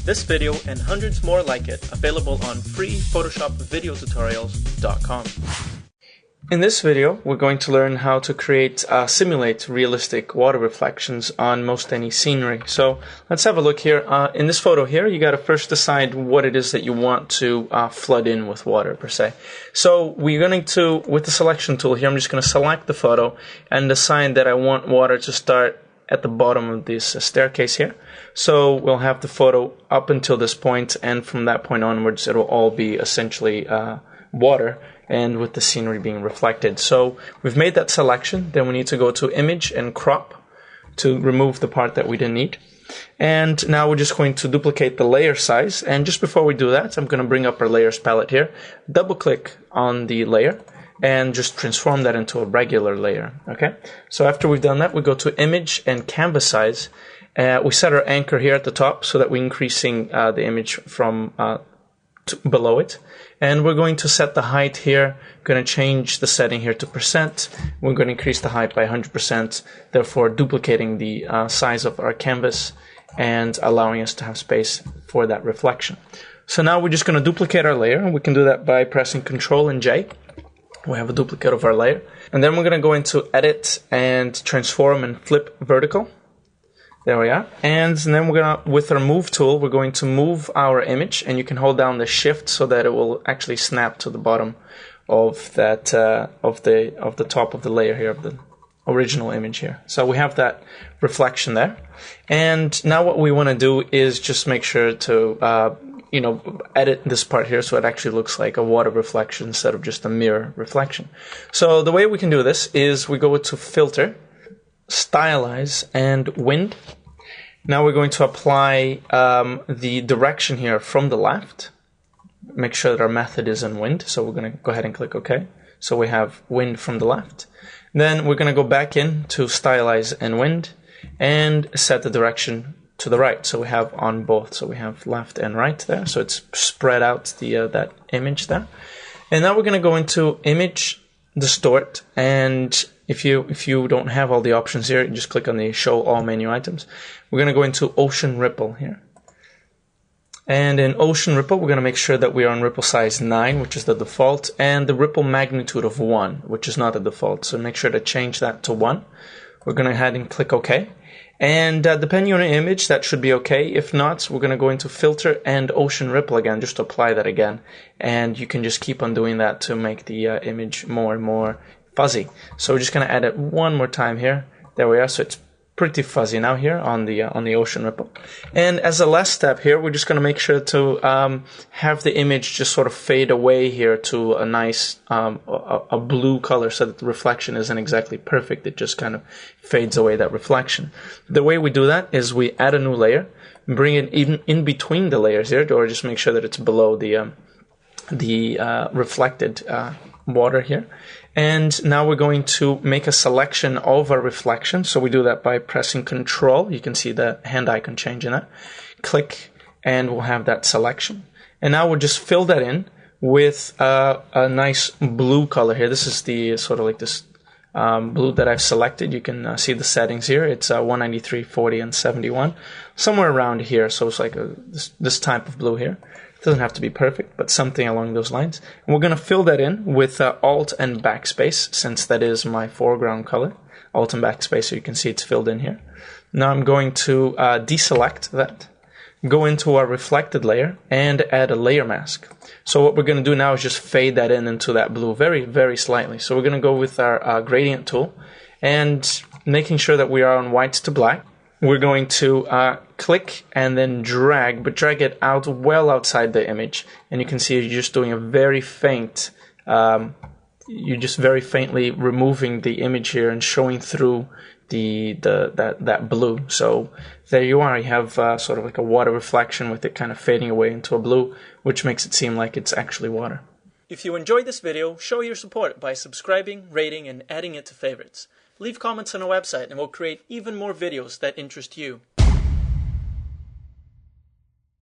This video and hundreds more like it available on freePhotoshopVideoTutorials.com. In this video, we're going to learn how to simulate realistic water reflections on most any scenery. So let's have a look here. In this photo here, you got to first decide what it is that you want to flood in with water per se. So we're going to, with the selection tool here, I'm just going to select the photo and decide that I want water to start at the bottom of this staircase here. So we'll have the photo up until this point, and from that point onwards, it'll all be essentially water, and with the scenery being reflected. So we've made that selection. Then we need to go to Image and Crop to remove the part that we didn't need. And now we're just going to duplicate the layer size. And just before we do that, I'm going to bring up our layers palette here, double click on the layer, and just transform that into a regular layer. Okay. So after we've done that, we go to Image and Canvas Size. We set our anchor here at the top so that we're increasing the image from below it. And we're going to set the height here. Going to change the setting here to %. We're going to increase the height by 100%, therefore duplicating the size of our canvas and allowing us to have space for that reflection. So now we're just going to duplicate our layer, and we can do that by pressing Ctrl and J. We have a duplicate of our layer. And then we're going to go into Edit and Transform and Flip Vertical. There we are. And then we're gonna, with our move tool, we're going to move our image, and you can hold down the shift so that it will actually snap to the bottom of that of the top of the layer here, of the original image here. So we have that reflection there. And now what we want to do is just make sure to edit this part here so it actually looks like a water reflection instead of just a mirror reflection. So the way we can do this is we go to Filter, Stylize, and Wind. Now we're going to apply the direction here from the left. Make sure that our method is in wind, so we're going to go ahead and click OK. So we have wind from the left. Then we're going to go back in to Stylize and Wind and set the direction to the right. So we have on both. So we have left and right there. So it's spread out that image there. And now we're going to go into Image, Distort, and if you don't have all the options here, you just click on the Show All Menu Items. We're going to go into Ocean Ripple here. And in Ocean Ripple, we're going to make sure that we are on ripple size 9, which is the default, and the ripple magnitude of 1, which is not the default. So make sure to change that to 1. We're going to go ahead and click OK. And depending on the image, that should be okay. If not, we're going to go into Filter and Ocean Ripple again, just to apply that again. And you can just keep on doing that to make the image more and more fuzzy. So we're just going to add it one more time here. There we are. So it's pretty fuzzy now here on the Ocean Ripple. And as a last step here, we're just going to make sure to have the image just sort of fade away here to a nice a blue color, so that the reflection isn't exactly perfect. It just kind of fades away that reflection. The way we do that is we add a new layer, bring it even in between the layers here, or just make sure that it's below the reflected water here. And now we're going to make a selection of our reflection. So we do that by pressing Control. You can see the hand icon changing that. Click, and we'll have that selection. And now we'll just fill that in with a nice blue color here. This is the sort of like this blue that I've selected. You can see the settings here. It's 193, 40, and 71. Somewhere around here. So it's like this type of blue here. It doesn't have to be perfect, but something along those lines. And we're going to fill that in with Alt and Backspace, since that is my foreground color. Alt and Backspace, so you can see it's filled in here. Now I'm going to deselect that, go into our reflected layer, and add a layer mask. So what we're going to do now is just fade that in into that blue very, very slightly. So we're going to go with our gradient tool, and making sure that we are on white to black. We're going to click and then drag, but drag it out well outside the image. And you can see you're just doing a very faint, you're just very faintly removing the image here and showing through that blue. So there you are. You have sort of like a water reflection with it kind of fading away into a blue, which makes it seem like it's actually water. If you enjoyed this video, show your support by subscribing, rating, and adding it to favorites. Leave comments on our website and we'll create even more videos that interest you.